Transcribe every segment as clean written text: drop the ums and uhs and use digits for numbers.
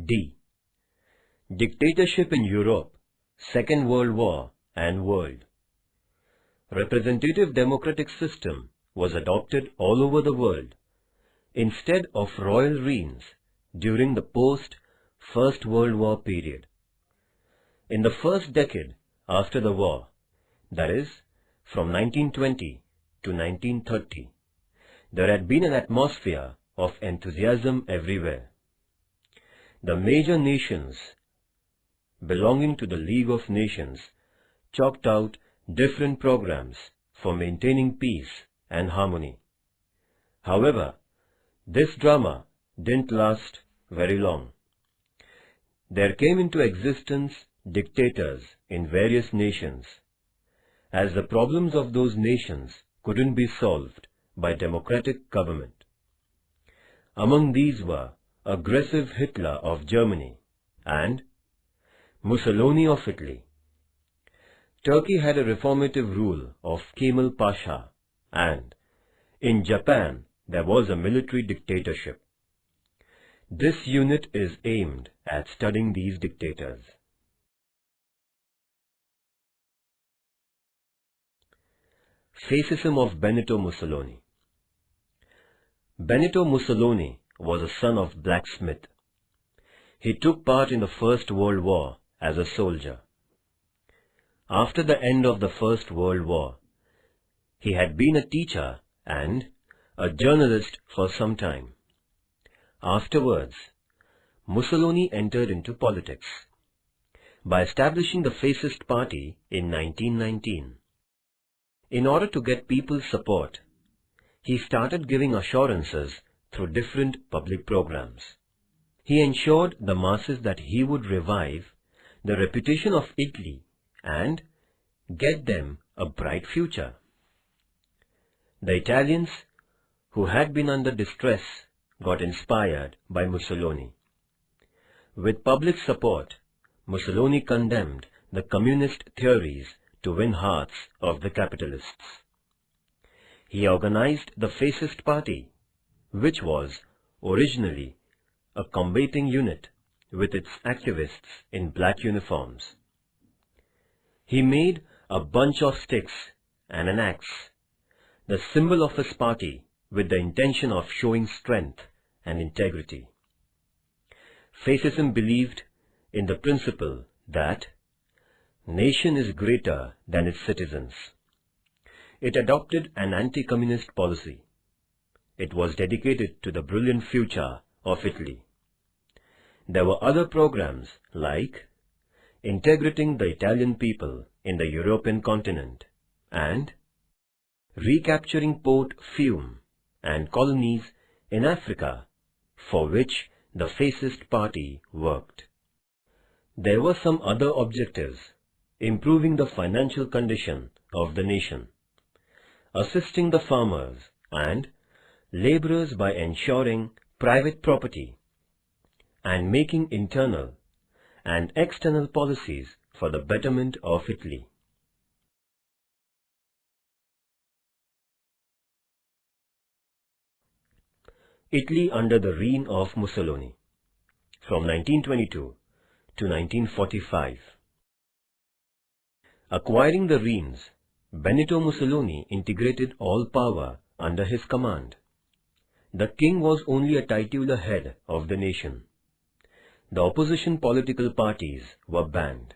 D. Dictatorship in Europe, Second World War and World. Representative democratic system was adopted all over the world instead of royal reigns during the post-First World War period. In the first decade after the war, that is, from 1920 to 1930, there had been an atmosphere of enthusiasm everywhere. The major nations belonging to the League of Nations chalked out different programs for maintaining peace and harmony. However, this drama didn't last very long. There came into existence dictators in various nations, as the problems of those nations couldn't be solved by democratic government. Among these were aggressive Hitler of Germany and Mussolini of Italy. Turkey had a reformative rule of Kemal Pasha, and in Japan there was a military dictatorship. This unit is aimed at studying these dictators. Fascism of Benito Mussolini. Benito Mussolini was a son of blacksmith. He took part in the First World War as a soldier. After the end of the First World War, he had been a teacher and a journalist for some time. Afterwards, Mussolini entered into politics by establishing the Fascist Party in 1919. In order to get people's support, he started giving assurances through different public programs. He ensured the masses that he would revive the reputation of Italy and get them a bright future. The Italians, who had been under distress, got inspired by Mussolini. With public support, Mussolini condemned the communist theories to win hearts of the capitalists. He organized the Fascist Party, which was originally a combating unit with its activists in black uniforms. He made a bunch of sticks and an axe, the symbol of his party, with the intention of showing strength and integrity. Fascism believed in the principle that nation is greater than its citizens. It adopted an anti-communist policy. It was dedicated to the brilliant future of Italy. There were other programs like integrating the Italian people in the European continent and recapturing Port Fiume and colonies in Africa, for which the Fascist Party worked. There were some other objectives: improving the financial condition of the nation, assisting the farmers and laborers by ensuring private property, and making internal and external policies for the betterment of Italy. Italy under the reign of Mussolini, from 1922 to 1945. Acquiring the reins, Benito Mussolini integrated all power under his command. The king was only a titular head of the nation. The opposition political parties were banned.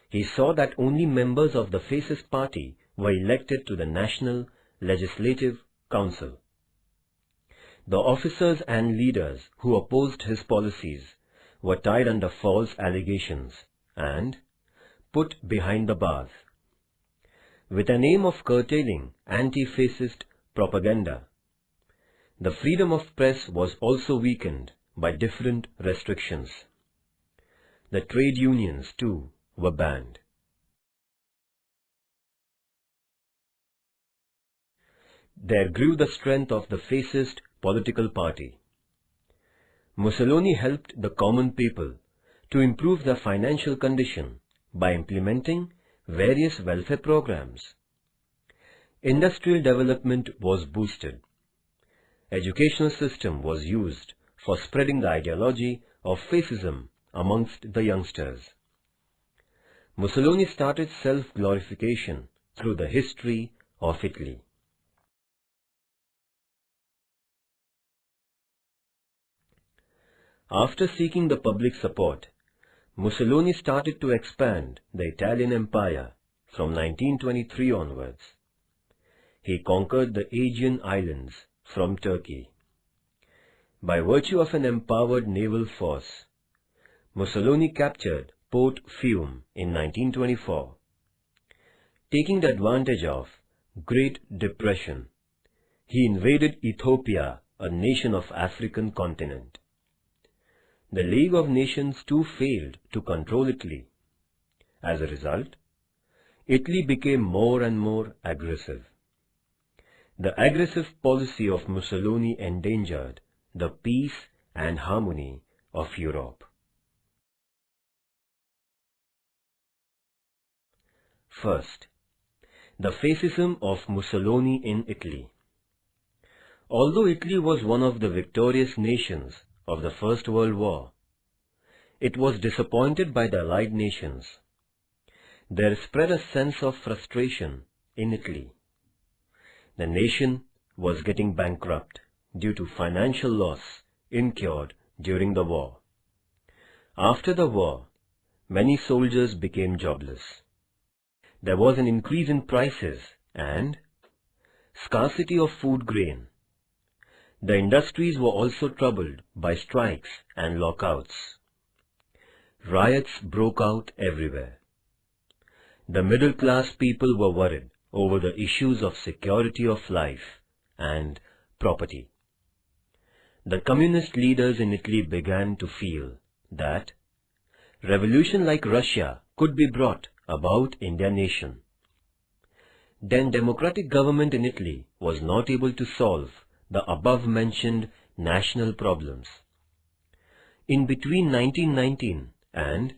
He saw that only members of the Fascist Party were elected to the National Legislative Council. The officers and leaders who opposed his policies were tied under false allegations and put behind the bars. With an aim of curtailing anti-fascist propaganda, the freedom of press was also weakened by different restrictions. The trade unions, too, were banned. There grew the strength of the Fascist political party. Mussolini helped the common people to improve their financial condition by implementing various welfare programs. Industrial development was boosted. Educational system was used for spreading the ideology of fascism amongst the youngsters. Mussolini started self-glorification through the history of Italy. After seeking the public support, Mussolini started to expand the Italian Empire from 1923 onwards. He conquered the Aegean Islands from Turkey. By virtue of an empowered naval force, Mussolini captured Port Fiume in 1924. Taking the advantage of Great Depression, he invaded Ethiopia, a nation of African continent. The League of Nations too failed to control Italy. As a result, Italy became more and more aggressive. The aggressive policy of Mussolini endangered the peace and harmony of Europe. First, the fascism of Mussolini in Italy. Although Italy was one of the victorious nations of the First World War, it was disappointed by the Allied nations. There spread a sense of frustration in Italy. The nation was getting bankrupt due to financial loss incurred during the war. After the war, many soldiers became jobless. There was an increase in prices and scarcity of food grain. The industries were also troubled by strikes and lockouts. Riots broke out everywhere. The middle-class people were worried over the issues of security of life and property. The communist leaders in Italy began to feel that revolution like Russia could be brought about in their nation. Then democratic government in Italy was not able to solve the above-mentioned national problems. In between 1919 and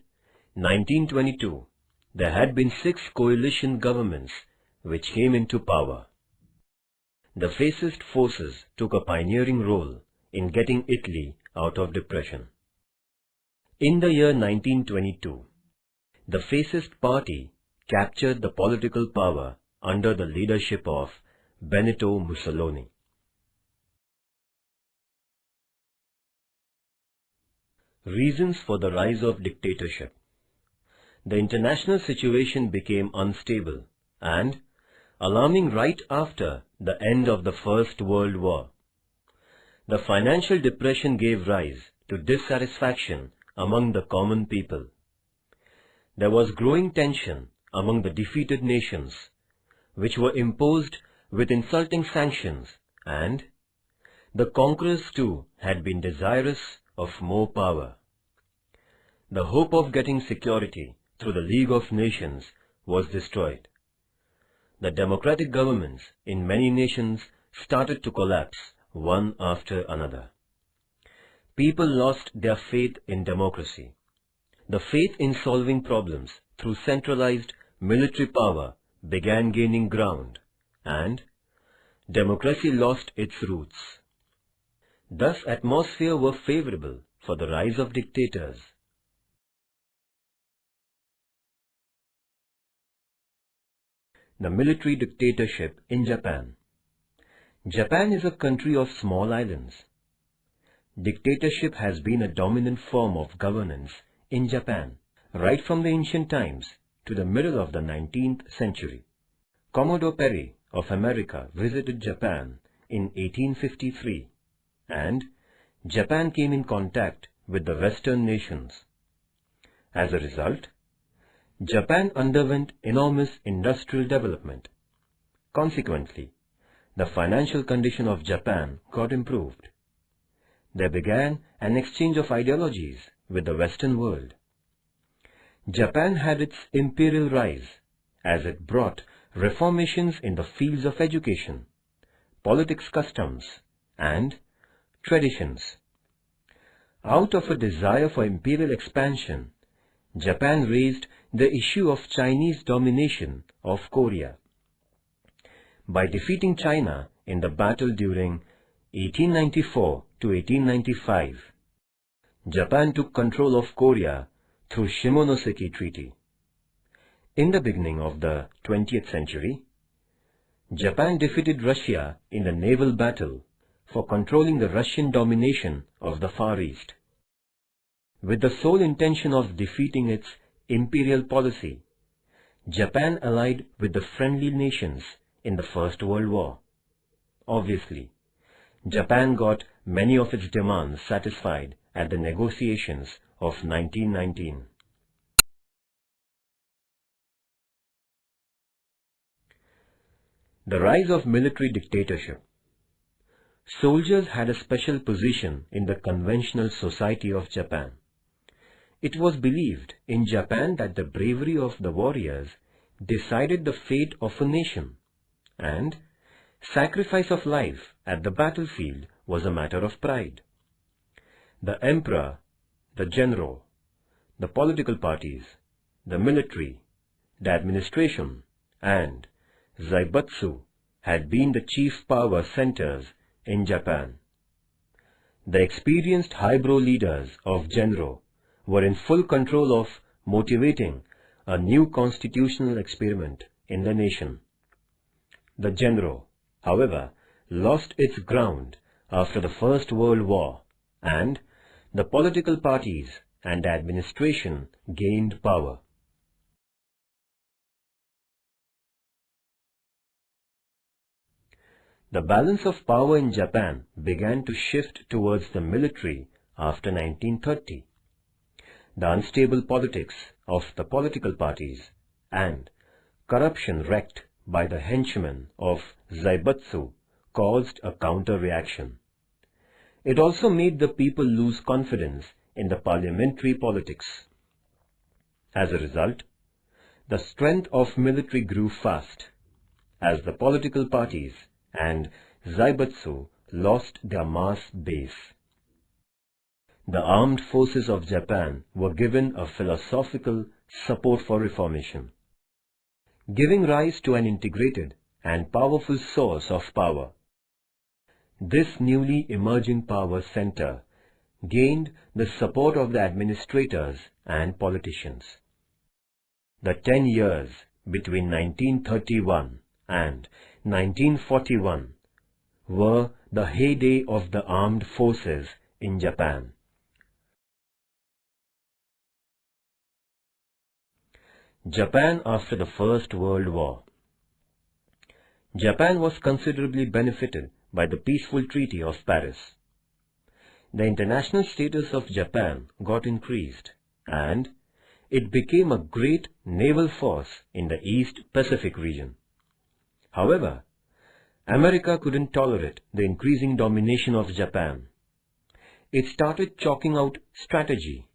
1922, there had been 6 coalition governments which came into power. The fascist forces took a pioneering role in getting Italy out of depression. In the year 1922, the fascist party captured the political power under the leadership of Benito Mussolini. Reasons for the rise of dictatorship. The international situation became unstable and alarming right after the end of the First World War. The financial depression gave rise to dissatisfaction among the common people. There was growing tension among the defeated nations, which were imposed with insulting sanctions, and the conquerors too had been desirous of more power. The hope of getting security through the League of Nations was destroyed. The democratic governments in many nations started to collapse one after another. People lost their faith in democracy. The faith in solving problems through centralized military power began gaining ground, and democracy lost its roots. Thus, atmosphere were favorable for the rise of dictators. The military dictatorship in Japan. Japan is a country of small islands. Dictatorship has been a dominant form of governance in Japan right from the ancient times to the middle of the 19th century. Commodore Perry of America visited Japan in 1853, and Japan came in contact with the Western nations. As a result, Japan underwent enormous industrial development. Consequently, the financial condition of Japan got improved. There began an exchange of ideologies with the Western world. Japan had its imperial rise as it brought reformations in the fields of education, politics, customs, and traditions. Out of a desire for imperial expansion, Japan raised the issue of Chinese domination of Korea. By defeating China in the battle during 1894 to 1895, Japan took control of Korea through Shimonoseki Treaty. In the beginning of the 20th century, Japan defeated Russia in the naval battle for controlling the Russian domination of the Far East. With the sole intention of defeating its imperial policy, Japan allied with the friendly nations in the First World War. Obviously, Japan got many of its demands satisfied at the negotiations of 1919. The rise of military dictatorship. Soldiers had a special position in the conventional society of Japan. It was believed in Japan that the bravery of the warriors decided the fate of a nation, and sacrifice of life at the battlefield was a matter of pride. The emperor, the general, the political parties, the military, the administration, and Zaibatsu had been the chief power centers in Japan. The experienced highbrow leaders of Genro were in full control of motivating a new constitutional experiment in the nation. The Genro, however, lost its ground after the First World War, and the political parties and the administration gained power. The balance of power in Japan began to shift towards the military after 1930. The unstable politics of the political parties and corruption wreaked by the henchmen of Zaibatsu caused a counter-reaction. It also made the people lose confidence in the parliamentary politics. As a result, the strength of military grew fast, as the political parties and Zaibatsu lost their mass base. The armed forces of Japan were given a philosophical support for reformation, giving rise to an integrated and powerful source of power. This newly emerging power center gained the support of the administrators and politicians. The 10 years between 1931 and 1941 were the heyday of the armed forces in Japan. Japan after the First World War. Japan was considerably benefited by the peaceful Treaty of Paris. The international status of Japan got increased, and it became a great naval force in the East Pacific region. However, America couldn't tolerate the increasing domination of Japan. It started chalking out strategy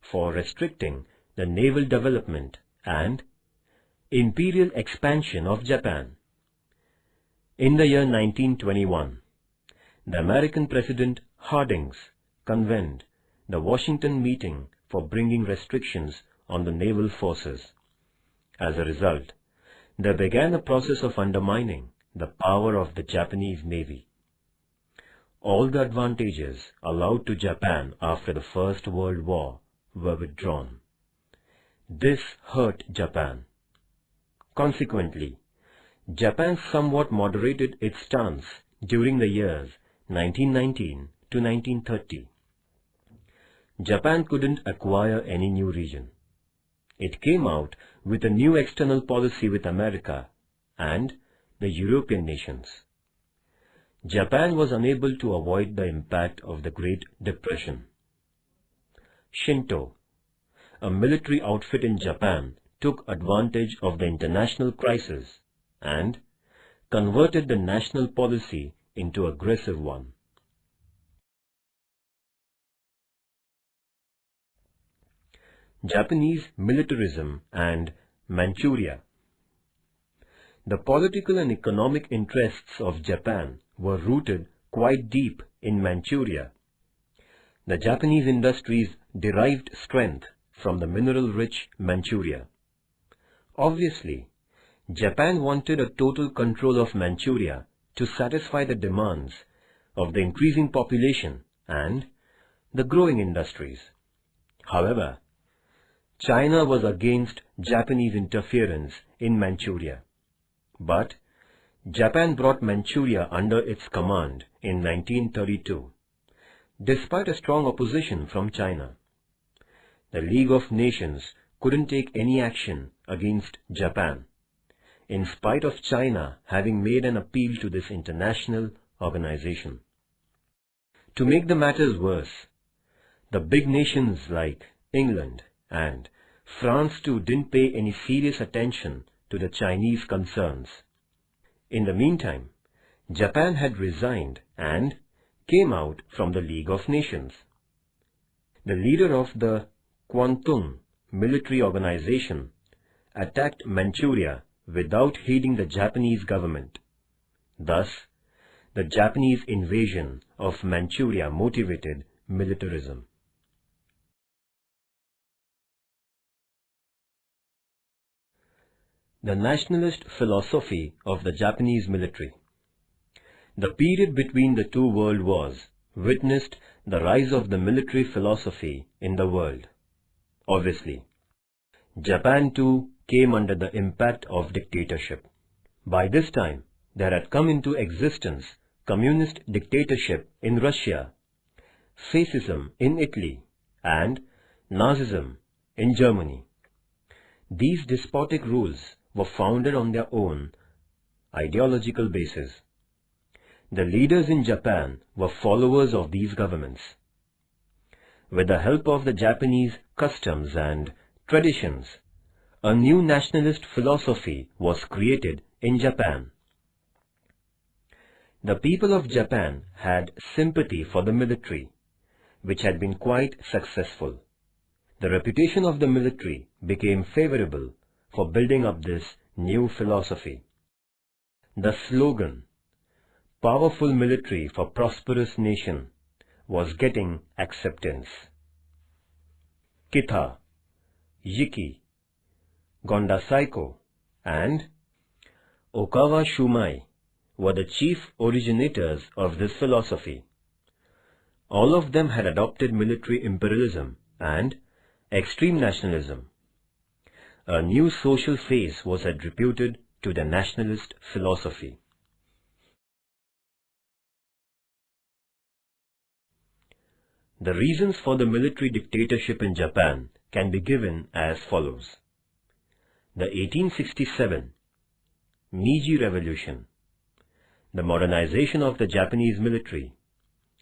for restricting the naval development and imperial expansion of Japan. In the year 1921, the American President Harding convened the Washington meeting for bringing restrictions on the naval forces. As a result, there began a process of undermining the power of the Japanese Navy. All the advantages allowed to Japan after the First World War were withdrawn. This hurt Japan. Consequently, Japan somewhat moderated its stance during the years 1919 to 1930. Japan couldn't acquire any new region. It came out with a new external policy with America and the European nations. Japan was unable to avoid the impact of the Great Depression. Shinto, a military outfit in Japan, took advantage of the international crisis and converted the national policy into an aggressive one. Japanese militarism and Manchuria. The political and economic interests of Japan were rooted quite deep in Manchuria. The Japanese industries derived strength from the mineral-rich Manchuria. Obviously, Japan wanted a total control of Manchuria to satisfy the demands of the increasing population and the growing industries. However, China was against Japanese interference in Manchuria, but Japan brought Manchuria under its command in 1932, despite a strong opposition from China. The League of Nations couldn't take any action against Japan, in spite of China having made an appeal to this international organization. To make the matters worse, the big nations like England and France too didn't pay any serious attention to the Chinese concerns. In the meantime, Japan had resigned and came out from the League of Nations. The leader of the Kwantung military organization attacked Manchuria without heeding the Japanese government. Thus, the Japanese invasion of Manchuria motivated militarism. The nationalist philosophy of the Japanese military. The period between the two world wars witnessed the rise of the military philosophy in the world. Obviously, Japan too came under the impact of dictatorship. By this time, there had come into existence communist dictatorship in Russia, fascism in Italy, and Nazism in Germany. These despotic rules were founded on their own ideological basis. The leaders in Japan were followers of these governments. With the help of the Japanese customs and traditions, a new nationalist philosophy was created in Japan. The people of Japan had sympathy for the military, which had been quite successful. The reputation of the military became favorable for building up this new philosophy. The slogan, "Powerful military for prosperous nation," was getting acceptance. Kita, Yiki, Gonda Saiko, and Okawa Shumai were the chief originators of this philosophy. All of them had adopted military imperialism and extreme nationalism. A new social phase was attributed to the nationalist philosophy. The reasons for the military dictatorship in Japan can be given as follows. The 1867 Meiji Revolution, the modernization of the Japanese military,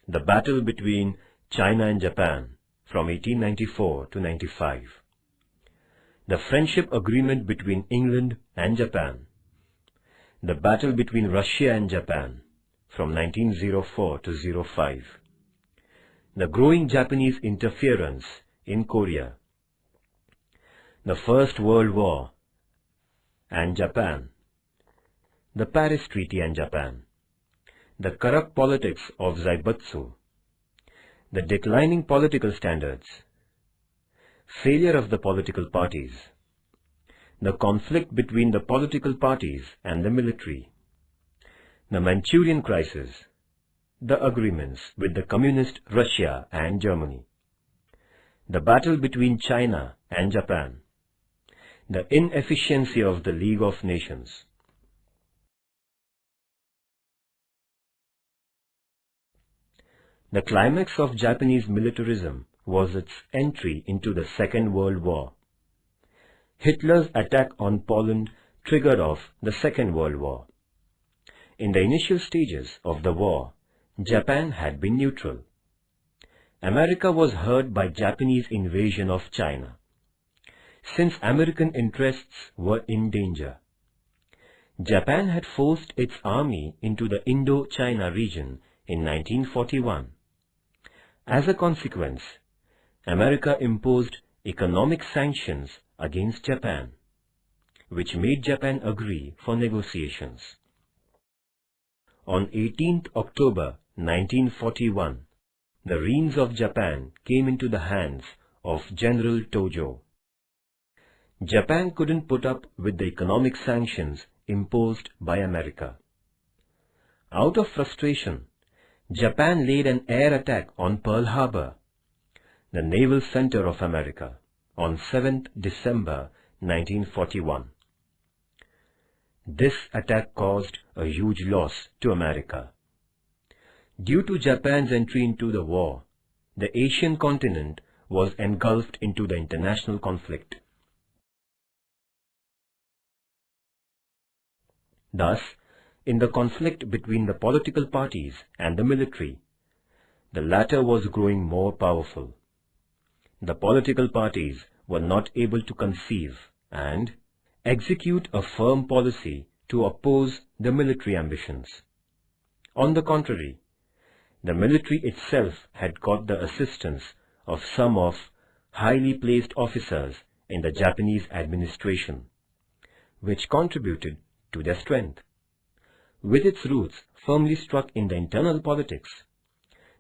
the battle between China and Japan from 1894 to 95, the friendship agreement between England and Japan, the battle between Russia and Japan from 1904 to 05, the growing Japanese interference in Korea, the First World War and Japan, the Paris Treaty and Japan, the corrupt politics of Zaibatsu, the declining political standards, failure of the political parties, the conflict between the political parties and the military, the Manchurian crisis, the agreements with the communist Russia and Germany, the battle between China and Japan, the inefficiency of the League of Nations. The climax of Japanese militarism was its entry into the Second World War. Hitler's attack on Poland triggered off the Second World War. In the initial stages of the war, Japan had been neutral. America was hurt by Japanese invasion of China. Since American interests were in danger, Japan had forced its army into the Indo-China region in 1941. As a consequence, America imposed economic sanctions against Japan, which made Japan agree for negotiations. On 18th October 1941, the reins of Japan came into the hands of General Tojo. Japan couldn't put up with the economic sanctions imposed by America. Out of frustration, Japan laid an air attack on Pearl Harbor, the naval center of America, on 7th December 1941. This attack caused a huge loss to America. Due to Japan's entry into the war, the Asian continent was engulfed into the international conflict. Thus, in the conflict between the political parties and the military, the latter was growing more powerful. The political parties were not able to conceive and execute a firm policy to oppose the military ambitions. On the contrary, the military itself had got the assistance of some of highly placed officers in the Japanese administration, which contributed to their strength. With its roots firmly struck in the internal politics,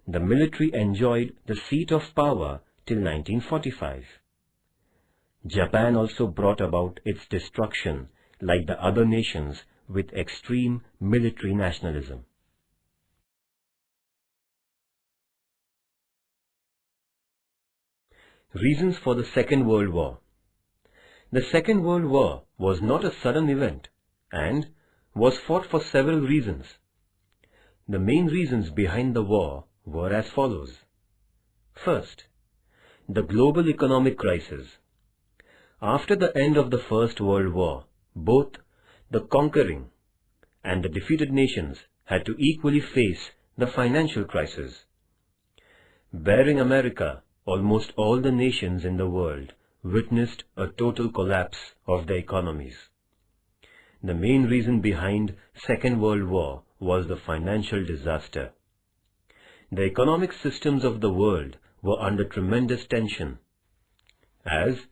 the military enjoyed the seat of power till 1945. Japan also brought about its destruction like the other nations with extreme military nationalism. Reasons for the Second World War. The Second World War was not a sudden event and was fought for several reasons. The main reasons behind the war were as follows. First, the global economic crisis. After the end of the First World War, both the conquering and the defeated nations had to equally face the financial crisis. Bearing America, almost all the nations in the world witnessed a total collapse of their economies. The main reason behind Second World War was the financial disaster. The economic systems of the world were under tremendous tension, as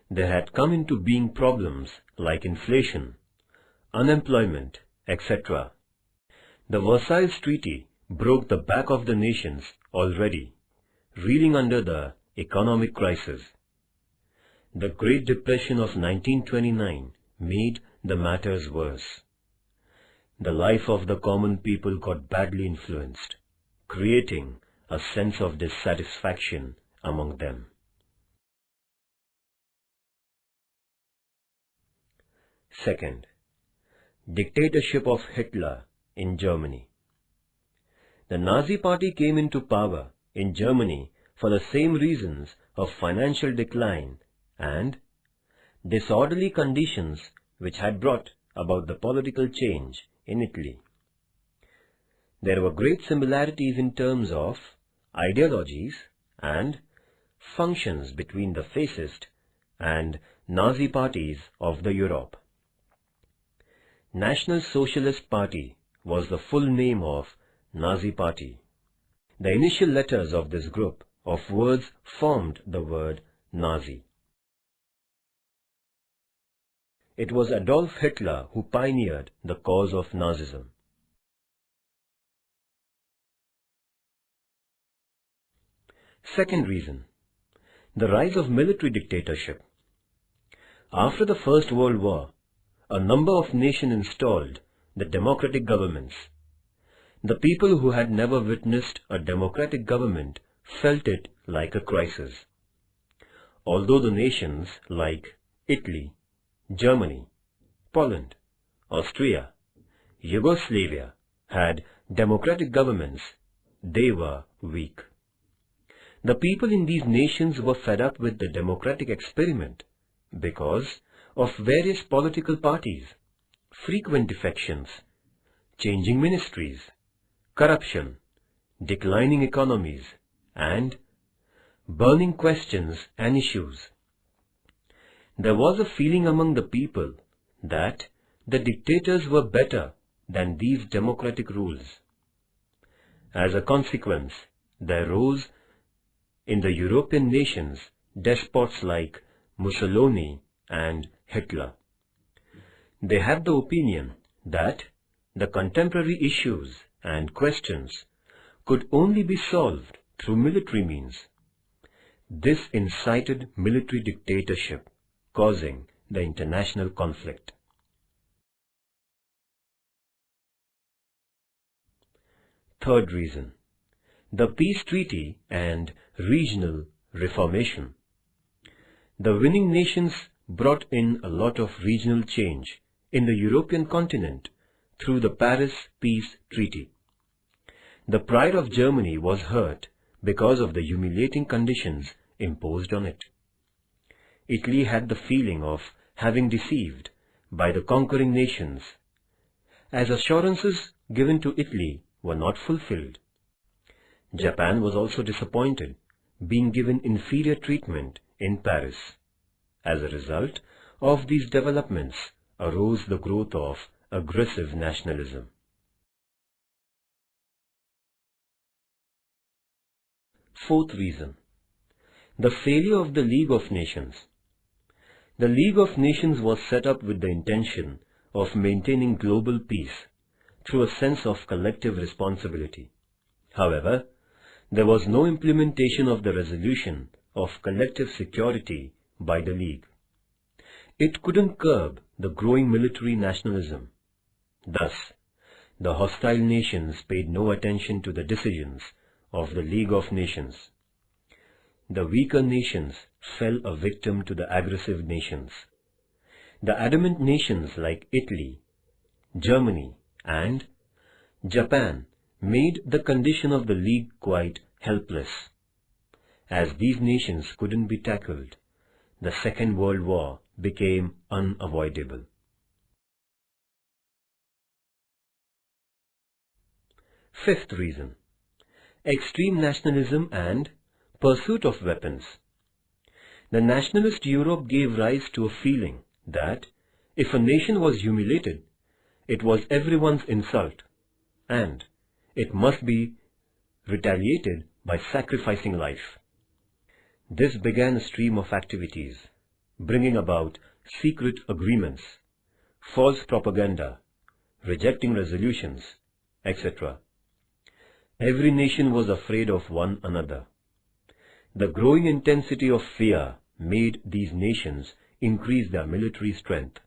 there had come into being problems like inflation, unemployment, etc. The Versailles Treaty broke the back of the nations already reeling under the economic crisis. The Great Depression of 1929 made the matters worse. The life of the common people got badly influenced, creating a sense of dissatisfaction among them. Second, dictatorship of Hitler in Germany. The Nazi Party came into power in Germany for the same reasons of financial decline and disorderly conditions which had brought about the political change in Italy. There were great similarities in terms of ideologies and functions between the fascist and Nazi parties of the Europe. National Socialist Party was the full name of Nazi Party. The initial letters of this group of words formed the word Nazi. It was Adolf Hitler who pioneered the cause of Nazism. Second reason, the rise of military dictatorship. After the First World War, a number of nations installed the democratic governments. The people who had never witnessed a democratic government felt it like a crisis. Although the nations like Italy, Germany, Poland, Austria, Yugoslavia had democratic governments, they were weak. The people in these nations were fed up with the democratic experiment because of various political parties, frequent defections, changing ministries, corruption, declining economies, and burning questions and issues. There was a feeling among the people that the dictators were better than these democratic rules. As a consequence, there rose in the European nations despots like Mussolini and Hitler. They had the opinion that the contemporary issues and questions could only be solved through military means. This incited military dictatorship, causing the international conflict. Third reason, the peace treaty and regional reformation. The winning nations brought in a lot of regional change in the European continent through the Paris Peace Treaty. The pride of Germany was hurt because of the humiliating conditions imposed on it. Italy had the feeling of having deceived by the conquering nations, as assurances given to Italy were not fulfilled. Japan was also disappointed, being given inferior treatment in Paris. As a result of these developments arose the growth of aggressive nationalism. Fourth reason, the failure of the League of Nations. The League of Nations was set up with the intention of maintaining global peace through a sense of collective responsibility. However, there was no implementation of the resolution of collective security by the League. It couldn't curb the growing military nationalism. Thus, the hostile nations paid no attention to the decisions of the League of Nations. The weaker nations fell a victim to the aggressive nations. The adamant nations like Italy, Germany, and Japan made the condition of the League quite helpless. As these nations couldn't be tackled, the Second World War became unavoidable. Fifth reason, extreme nationalism and pursuit of weapons. The nationalist Europe gave rise to a feeling that if a nation was humiliated, it was everyone's insult, and it must be retaliated by sacrificing life. This began a stream of activities, bringing about secret agreements, false propaganda, rejecting resolutions, etc. Every nation was afraid of one another. The growing intensity of fear made these nations increase their military strength.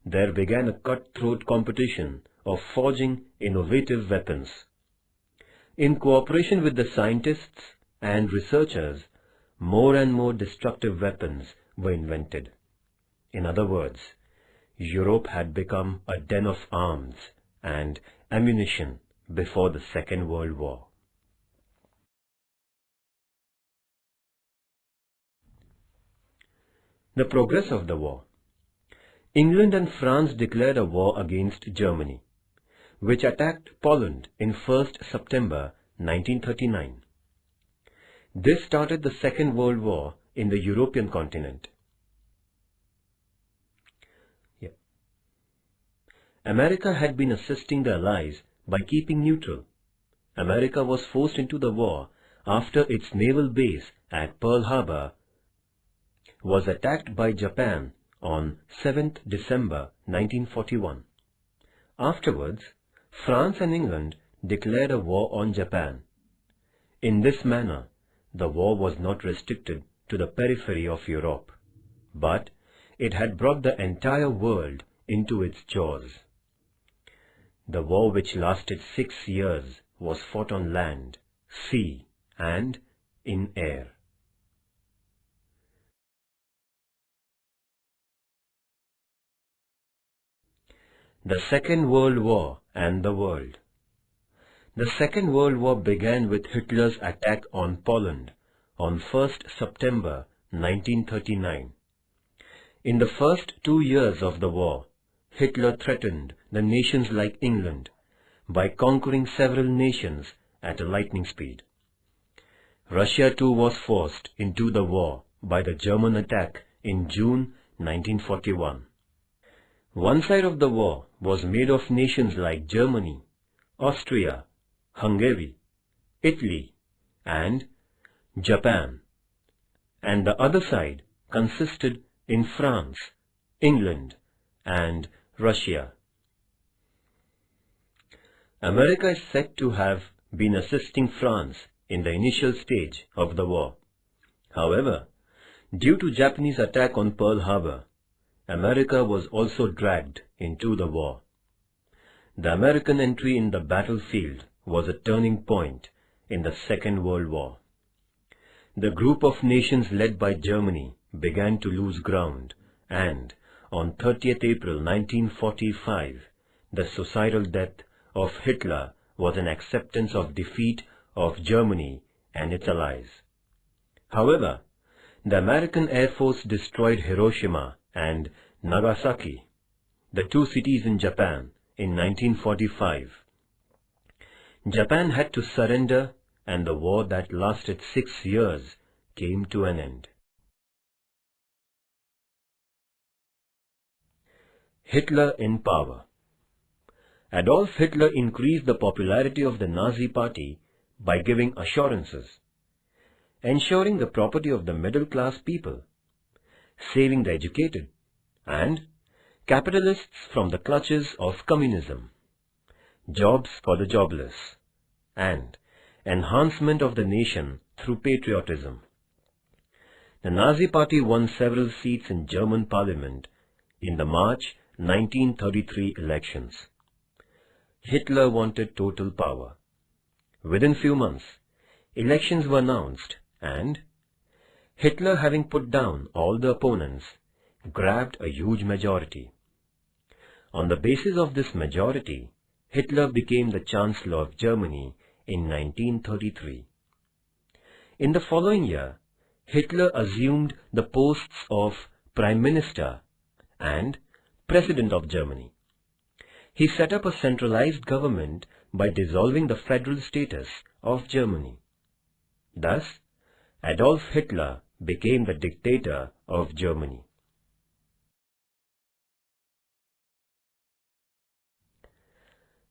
There began a cutthroat competition of forging innovative weapons. In cooperation with the scientists and researchers, more and more destructive weapons were invented. In other words, Europe had become a den of arms and ammunition before the Second World War. The progress of the war. England and France declared a war against Germany, which attacked Poland in 1st September 1939. This started the Second World War in the European continent. America had been assisting the Allies by keeping neutral. America was forced into the war after its naval base at Pearl Harbor was attacked by Japan on 7th December 1941. Afterwards, France and England declared a war on Japan. In this manner, the war was not restricted to the periphery of Europe, but it had brought the entire world into its jaws. The war, which lasted 6 years, was fought on land, sea, and in air. The Second World War and the world. The Second World War began with Hitler's attack on Poland on 1st September 1939. In the first 2 years of the war, Hitler threatened the nations like England by conquering several nations at a lightning speed. Russia too was forced into the war by the German attack in June 1941. One side of the war was made of nations like Germany, Austria, Hungary, Italy, and Japan, and the other side consisted in France, England, and Russia. America is said to have been assisting France in the initial stage of the war. However, due to Japanese attack on Pearl Harbor, America was also dragged into the war. The American entry in the battlefield was a turning point in the Second World War. The group of nations led by Germany began to lose ground, and on 30th April 1945, the suicidal death of Hitler was an acceptance of defeat of Germany and its allies. However, the American Air Force destroyed Hiroshima and Nagasaki, the two cities in Japan, in 1945. Japan had to surrender, and the war that lasted 6 years came to an end. Hitler in power. Adolf Hitler increased the popularity of the Nazi Party by giving assurances, ensuring the property of the middle-class people, saving the educated, and capitalists from the clutches of communism, jobs for the jobless, and enhancement of the nation through patriotism. The Nazi Party won several seats in German parliament in the March 1933 elections. Hitler wanted total power. Within few months, elections were announced, and Hitler, having put down all the opponents, grabbed a huge majority. On the basis of this majority, Hitler became the Chancellor of Germany in 1933. In the following year, Hitler assumed the posts of Prime Minister and President of Germany. He set up a centralized government by dissolving the federal status of Germany. Thus, Adolf Hitler became the dictator of Germany.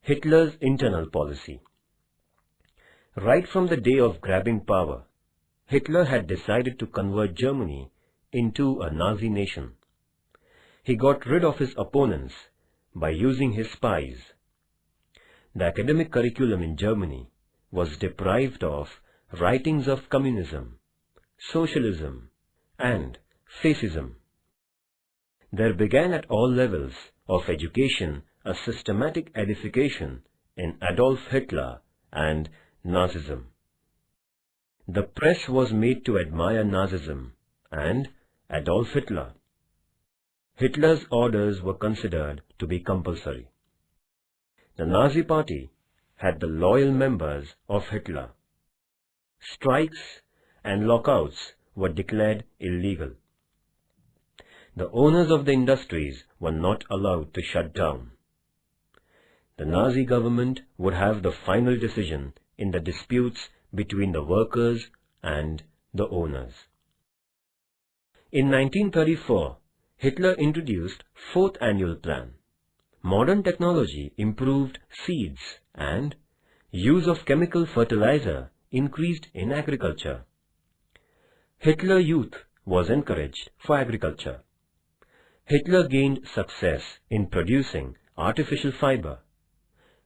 Hitler's internal policy. Right from the day of grabbing power, Hitler had decided to convert Germany into a Nazi nation. He got rid of his opponents by using his spies. The academic curriculum in Germany was deprived of writings of communism, socialism, and fascism. There began at all levels of education a systematic edification in Adolf Hitler and Nazism. The press was made to admire Nazism and Adolf Hitler. Hitler's orders were considered to be compulsory. The Nazi Party had the loyal members of Hitler. Strikes and lockouts were declared illegal. The owners of the industries were not allowed to shut down. The Nazi government would have the final decision in the disputes between the workers and the owners. In 1934, Hitler introduced Fourth Annual Plan. Modern technology improved seeds and use of chemical fertilizer increased in agriculture. Hitler Youth was encouraged for agriculture. Hitler gained success in producing artificial fiber,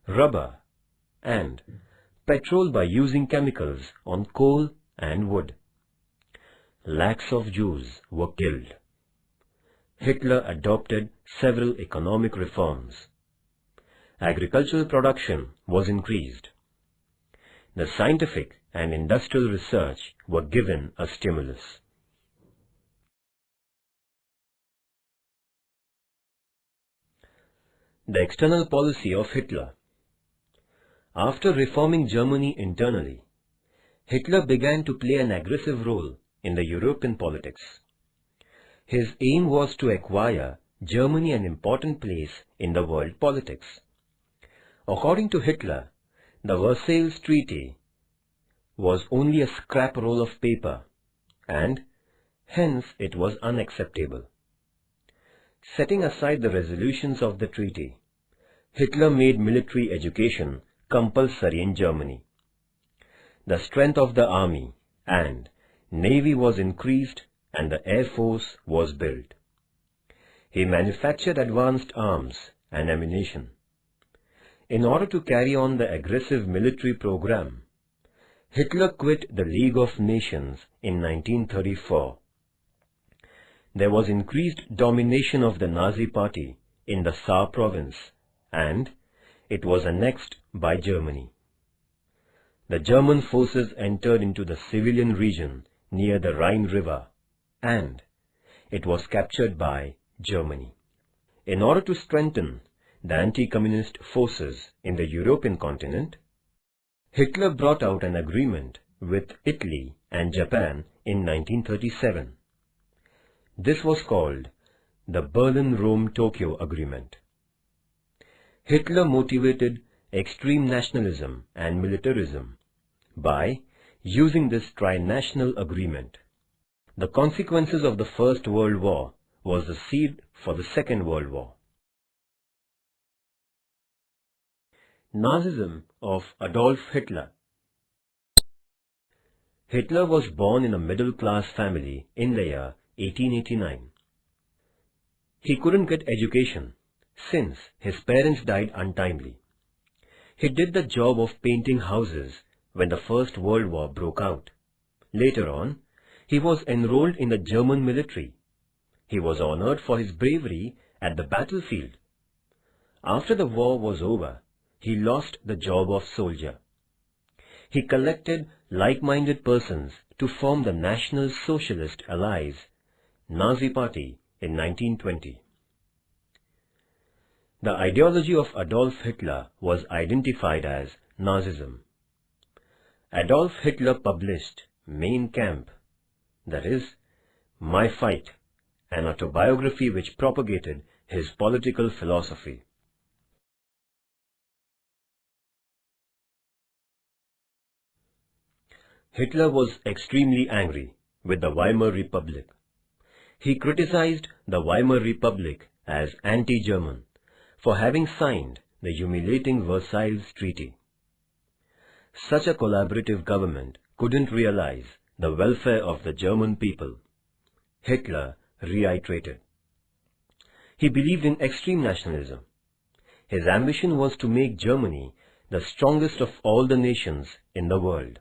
rubber, and petrol by using chemicals on coal and wood. Lakhs of Jews were killed. Hitler adopted several economic reforms. Agricultural production was increased. The scientific and industrial research were given a stimulus. The external policy of Hitler. After reforming Germany internally, Hitler began to play an aggressive role in the European politics. His aim was to acquire Germany an important place in the world politics. According to Hitler, the Versailles Treaty was only a scrap roll of paper, and hence it was unacceptable. Setting aside the resolutions of the treaty, Hitler made military education compulsory in Germany. The strength of the army and navy was increased and the air force was built. He manufactured advanced arms and ammunition. In order to carry on the aggressive military program, Hitler quit the League of Nations in 1934. There was increased domination of the Nazi Party in the Saar province, and it was annexed by Germany. the German forces entered into the civilian region near the Rhine River, and it was captured by Germany. In order to strengthen the anti-communist forces in the European continent, Hitler brought out an agreement with Italy and Japan in 1937. This was called the Berlin-Rome-Tokyo Agreement. Hitler motivated extreme nationalism and militarism by using this tri-national agreement. The consequences of the First World War was the seed for the Second World War. Nazism of Adolf Hitler. Hitler was born in a middle-class family in the year 1889. He couldn't get education since his parents died untimely. He did the job of painting houses when the First World War broke out. Later on, he was enrolled in the German military. He was honored for his bravery at the battlefield. After the war was over, he lost the job of soldier. He collected like-minded persons to form the National Socialist Allies, Nazi Party, in 1920. The ideology of Adolf Hitler was identified as Nazism. Adolf Hitler published Mein Kampf, that is, My Fight, an autobiography which propagated his political philosophy. Hitler was extremely angry with the Weimar Republic. He criticized the Weimar Republic as anti-German for having signed the humiliating Versailles Treaty. Such a collaborative government couldn't realize the welfare of the German people, Hitler reiterated. He believed in extreme nationalism. His ambition was to make Germany the strongest of all the nations in the world.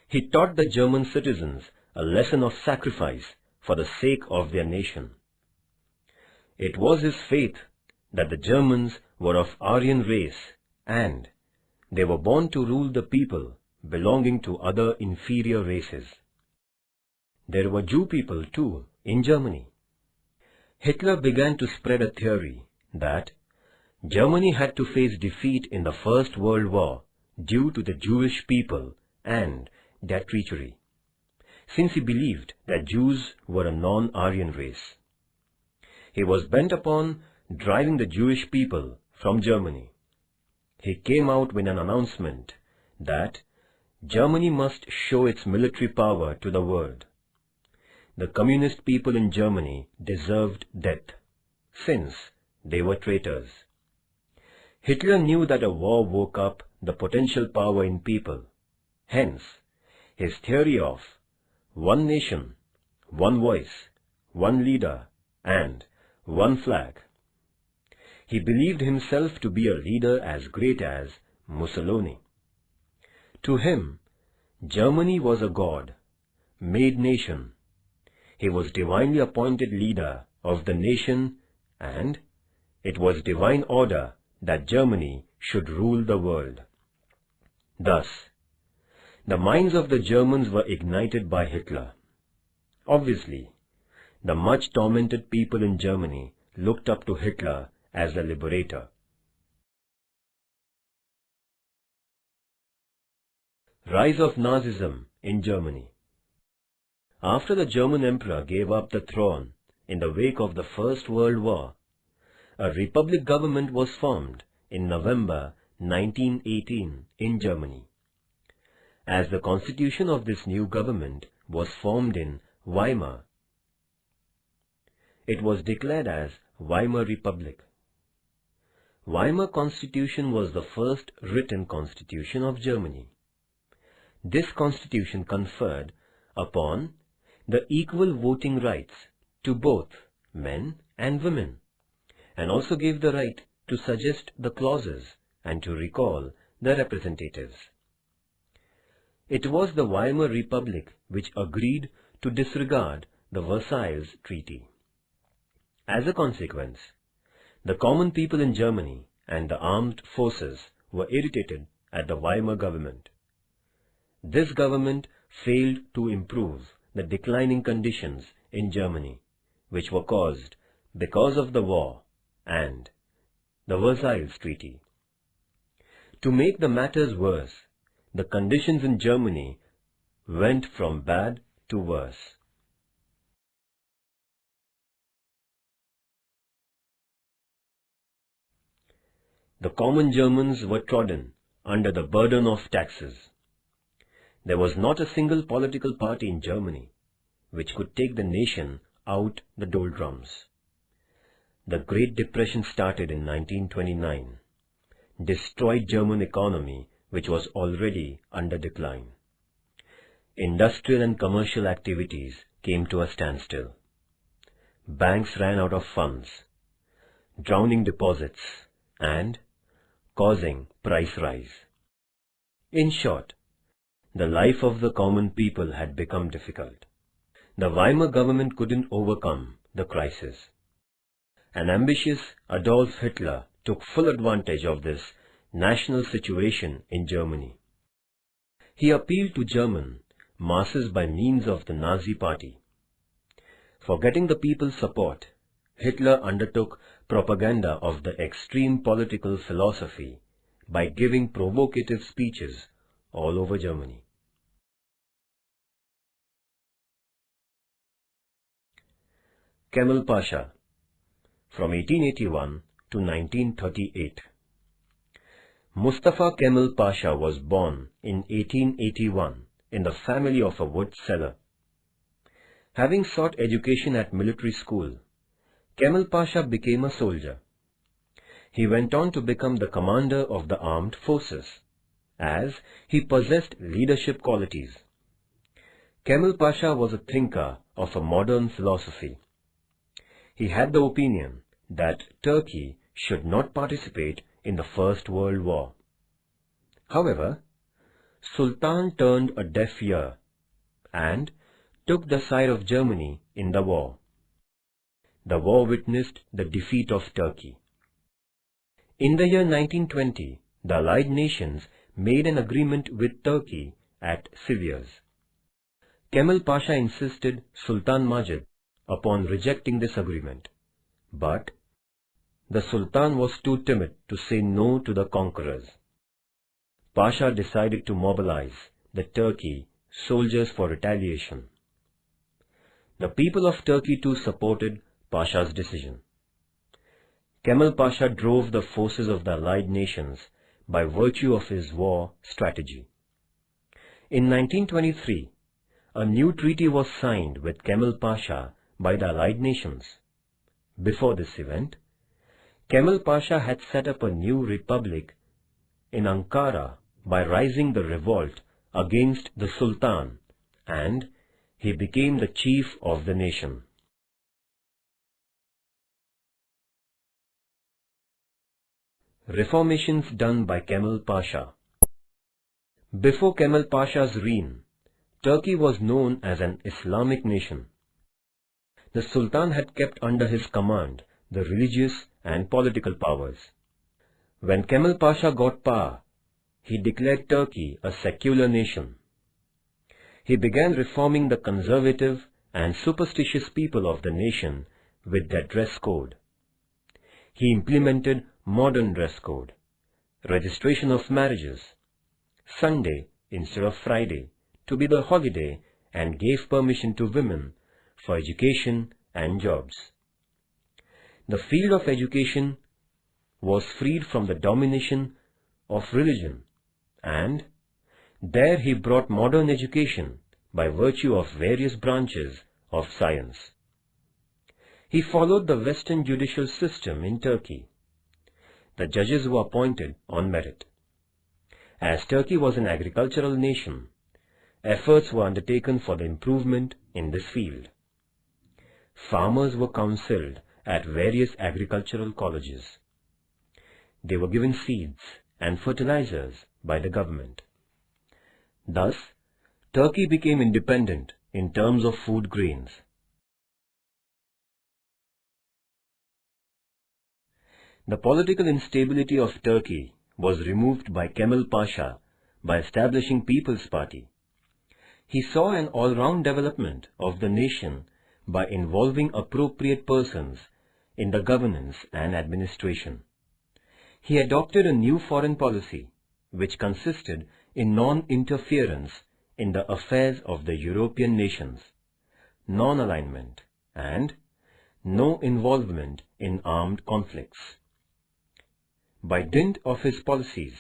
He taught the German citizens a lesson of sacrifice for the sake of their nation. It was his faith that the Germans were of Aryan race and they were born to rule the people belonging to other inferior races. There were Jew people too in Germany. Hitler began to spread a theory that Germany had to face defeat in the First World War due to the Jewish people and their treachery, since he believed that Jews were a non-Aryan race. He was bent upon driving the Jewish people from Germany. He came out with an announcement that Germany must show its military power to the world. The communist people in Germany deserved death, since they were traitors. Hitler knew that a war woke up the potential power in people. Hence, his theory of one nation, one voice, one leader, and one flag. He believed himself to be a leader as great as Mussolini. To him, Germany was a God-made nation. He was divinely appointed leader of the nation, and it was divine order that Germany should rule the world. Thus, the minds of the Germans were ignited by Hitler. Obviously, the much tormented people in Germany looked up to Hitler as the liberator. Rise of Nazism in Germany. After the German Emperor gave up the throne in the wake of the First World War, a republic government was formed in November 1918 in Germany. As the constitution of this new government was formed in Weimar, it was declared as Weimar Republic. Weimar Constitution was the first written constitution of Germany. This constitution conferred upon the equal voting rights to both men and women, and also gave the right to suggest the clauses and to recall the representatives. It was the Weimar Republic which agreed to disregard the Versailles Treaty. As a consequence, the common people in Germany and the armed forces were irritated at the Weimar government. This government failed to improve the declining conditions in Germany, which were caused because of the war and the Versailles Treaty. To make the matters worse, the conditions in Germany went from bad to worse. The common Germans were trodden under the burden of taxes. There was not a single political party in Germany which could take the nation out the doldrums. The Great Depression started in 1929, destroyed German economy, which was already under decline. Industrial and commercial activities came to a standstill. Banks ran out of funds, drowning deposits and causing price rise. In short, the life of the common people had become difficult. The Weimar government couldn't overcome the crisis. An ambitious Adolf Hitler took full advantage of this national situation in Germany. He appealed to German masses by means of the Nazi Party. For getting the people's support, Hitler undertook propaganda of the extreme political philosophy by giving provocative speeches all over Germany. Kemal Pasha, from 1881 to 1938. Mustafa Kemal Pasha was born in 1881 in the family of a wood seller. Having sought education at military school, Kemal Pasha became a soldier. He went on to become the commander of the armed forces, as he possessed leadership qualities. Kemal Pasha was a thinker of a modern philosophy. He had the opinion that Turkey should not participate in the First World War. However, Sultan turned a deaf ear and took the side of Germany in the war. The war witnessed the defeat of Turkey. In the year 1920, the Allied nations made an agreement with Turkey at Sivas. Kemal Pasha insisted Sultan Majid upon rejecting this agreement, but the Sultan was too timid to say no to the conquerors. Pasha decided to mobilize the Turkey soldiers for retaliation. The people of Turkey too supported Pasha's decision. Kemal Pasha drove the forces of the Allied nations by virtue of his war strategy. In 1923, a new treaty was signed with Kemal Pasha by the Allied nations. Before this event, Kemal Pasha had set up a new republic in Ankara by rising the revolt against the Sultan, and he became the chief of the nation. Reformations done by Kemal Pasha. Before Kemal Pasha's reign, Turkey was known as an Islamic nation. The Sultan had kept under his command the religious and political powers. When Kemal Pasha got power, he declared Turkey a secular nation. He began reforming the conservative and superstitious people of the nation with their dress code. He implemented modern dress code, registration of marriages, Sunday instead of Friday to be the holiday, and gave permission to women for education and jobs. The field of education was freed from the domination of religion, and there he brought modern education by virtue of various branches of science. He followed the Western judicial system in Turkey. The judges were appointed on merit. As Turkey was an agricultural nation, efforts were undertaken for the improvement in this field. Farmers were counseled at various agricultural colleges. They were given seeds and fertilizers by the government. Thus, Turkey became independent in terms of food grains. The political instability of Turkey was removed by Kemal Pasha by establishing People's Party. He saw an all-round development of the nation by involving appropriate persons in the governance and administration. He adopted a new foreign policy, which consisted in non-interference in the affairs of the European nations, non-alignment, and no involvement in armed conflicts. By dint of his policies,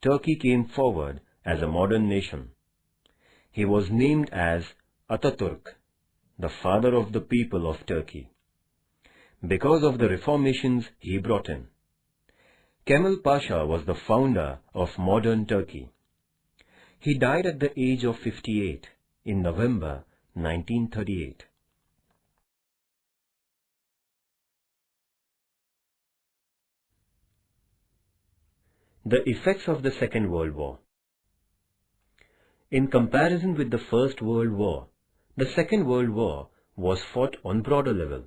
Turkey came forward as a modern nation. He was named as Ataturk, the father of the people of Turkey, because of the reformations he brought in. Kemal Pasha was the founder of modern Turkey. He died at the age of 58 in November 1938. The effects of the Second World War. In comparison with the First World War, the Second World War was fought on broader level.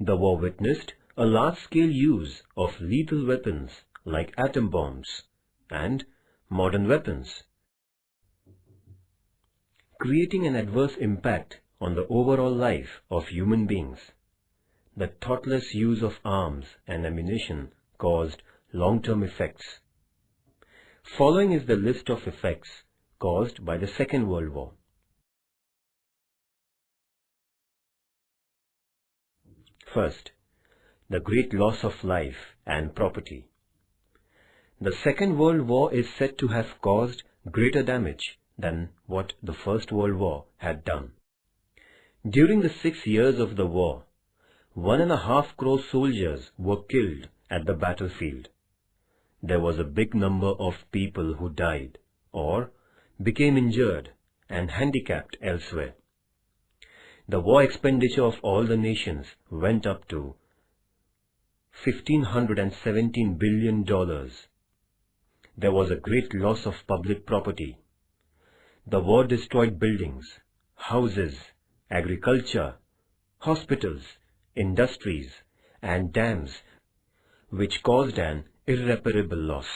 The war witnessed a large-scale use of lethal weapons like atom bombs and modern weapons, creating an adverse impact on the overall life of human beings. The thoughtless use of arms and ammunition caused long-term effects. Following is the list of effects caused by the Second World War. First, the great loss of life and property. The Second World War is said to have caused greater damage than what the First World War had done. During the 6 years of the war, 1.5 crore soldiers were killed at the battlefield. There was a big number of people who died or became injured and handicapped elsewhere. The war expenditure of all the nations went up to $1,517 billion. There was a great loss of public property. The war destroyed buildings, houses, agriculture, hospitals, industries, and dams, which caused an irreparable loss.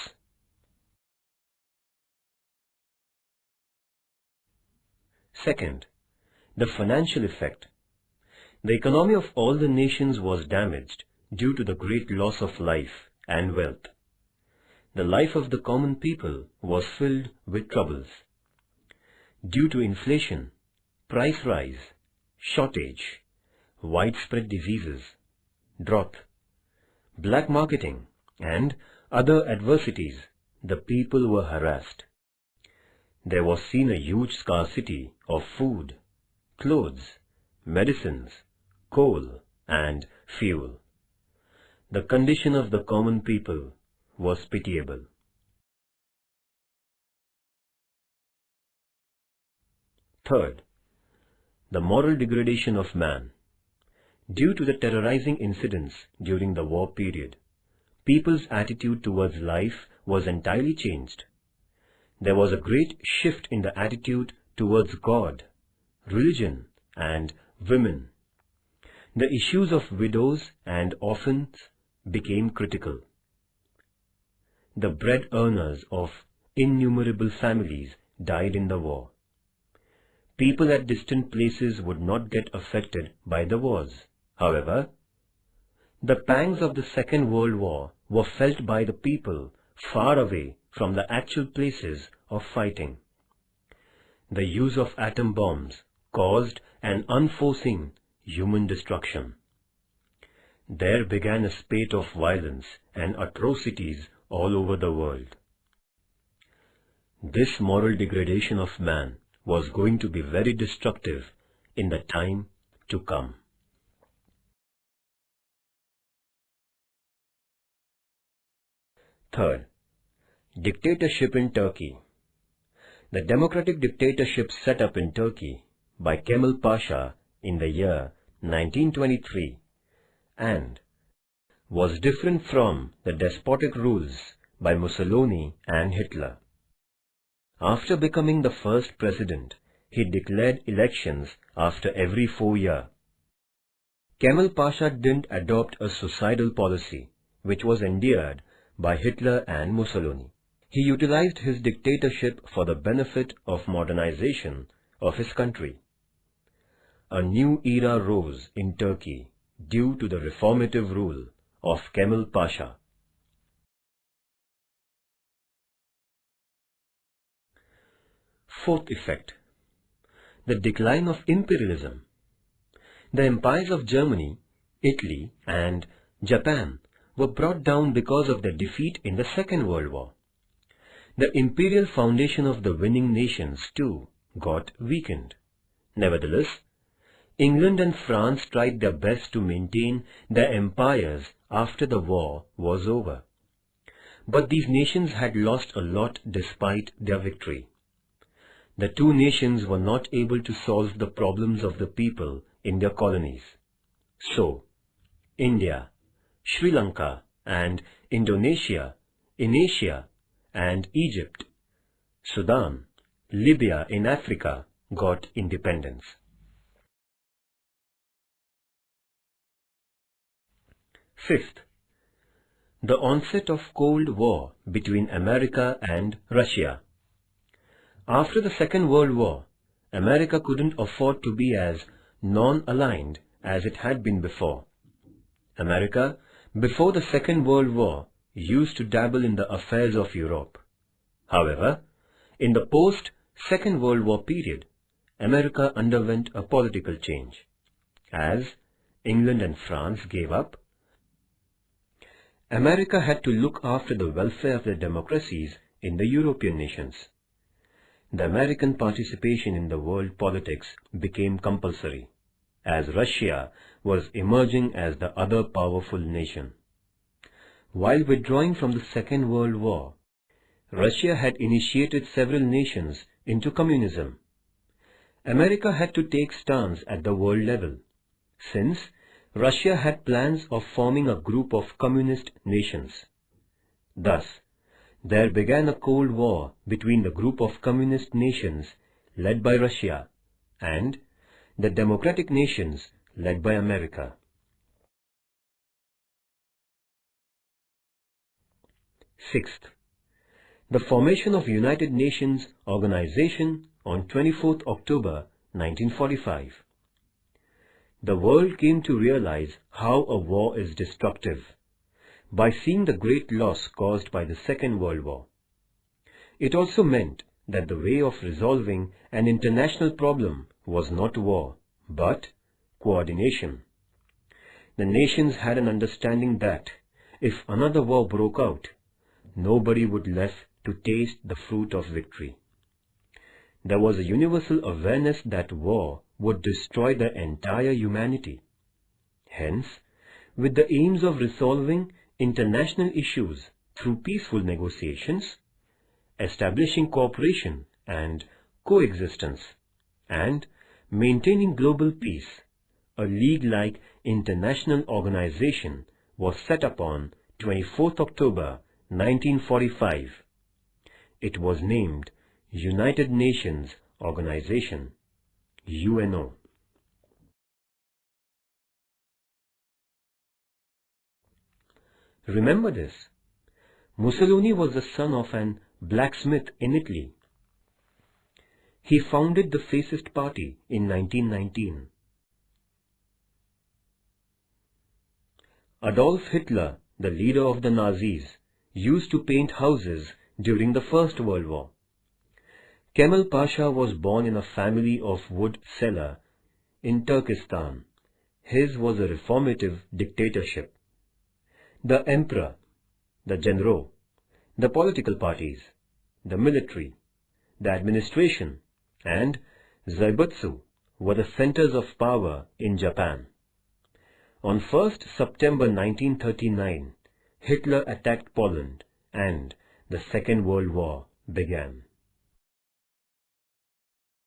Second, the financial effect. The economy of all the nations was damaged due to the great loss of life and wealth. The life of the common people was filled with troubles. Due to inflation, price rise, shortage, widespread diseases, drought, black marketing, and other adversities, the people were harassed. There was seen a huge scarcity of food, clothes, medicines, coal, and fuel. The condition of the common people was pitiable. Third, the moral degradation of man. Due to the terrorizing incidents during the war period, people's attitude towards life was entirely changed. There was a great shift in the attitude towards God, religion, and women. The issues of widows and orphans became critical. The bread earners of innumerable families died in the war. People at distant places would not get affected by the wars. However, the pangs of the Second World War were felt by the people far away from the actual places of fighting. The use of atom bombs caused an unforeseen human destruction. There began a spate of violence and atrocities all over the world. This moral degradation of man was going to be very destructive in the time to come. Third, dictatorship in Turkey. The democratic dictatorship set up in Turkey by Kemal Pasha in the year 1923 and was different from the despotic rules by Mussolini and Hitler. After becoming the first president, he declared elections after every 4 years. Kemal Pasha didn't adopt a suicidal policy, which was endeared by Hitler and Mussolini. He utilized his dictatorship for the benefit of modernization of his country. A new era rose in Turkey due to the reformative rule of Kemal Pasha. Fourth effect: the decline of imperialism. The empires of Germany, Italy, and Japan were brought down because of their defeat in the Second World War. The imperial foundation of the winning nations, too, got weakened. Nevertheless, England and France tried their best to maintain their empires after the war was over. But these nations had lost a lot despite their victory. The two nations were not able to solve the problems of the people in their colonies. So, India, Sri Lanka, and Indonesia in Asia, and Egypt, Sudan, Libya in Africa got independence. Fifth, the onset of Cold War between America and Russia. After the Second World War, America couldn't afford to be as non-aligned as it had been before. America, before the Second World War, used to dabble in the affairs of Europe. However, in the post-Second World War period, America underwent a political change. As England and France gave up, America had to look after the welfare of the democracies in the European nations. The American participation in the world politics became compulsory, as Russia was emerging as the other powerful nation. While withdrawing from the Second World War, Russia had initiated several nations into communism. America had to take stance at the world level, since Russia had plans of forming a group of communist nations. Thus, there began a Cold War between the group of communist nations led by Russia and the democratic nations led by America. Sixth, the formation of United Nations Organization on 24th October 1945. The world came to realize how a war is destructive by seeing the great loss caused by the Second World War. It also meant that the way of resolving an international problem was not war, but coordination. The nations had an understanding that if another war broke out, nobody would left to taste the fruit of victory. There was a universal awareness that war would destroy the entire humanity. Hence, with the aims of resolving international issues through peaceful negotiations, establishing cooperation and coexistence, and maintaining global peace, a league-like international organization was set up on 24th October 1945. It was named United Nations Organization, UNO. Remember this: Mussolini was the son of an blacksmith in Italy. He founded the Fascist Party in 1919. Adolf Hitler, the leader of the Nazis, used to paint houses during the First World War. Kemal Pasha was born in a family of wood seller in Turkestan. His was a reformative dictatorship. The emperor, the general, the political parties, the military, the administration, and Zaibutsu were the centers of power in Japan. On 1st September 1939, Hitler attacked Poland and the Second World War began.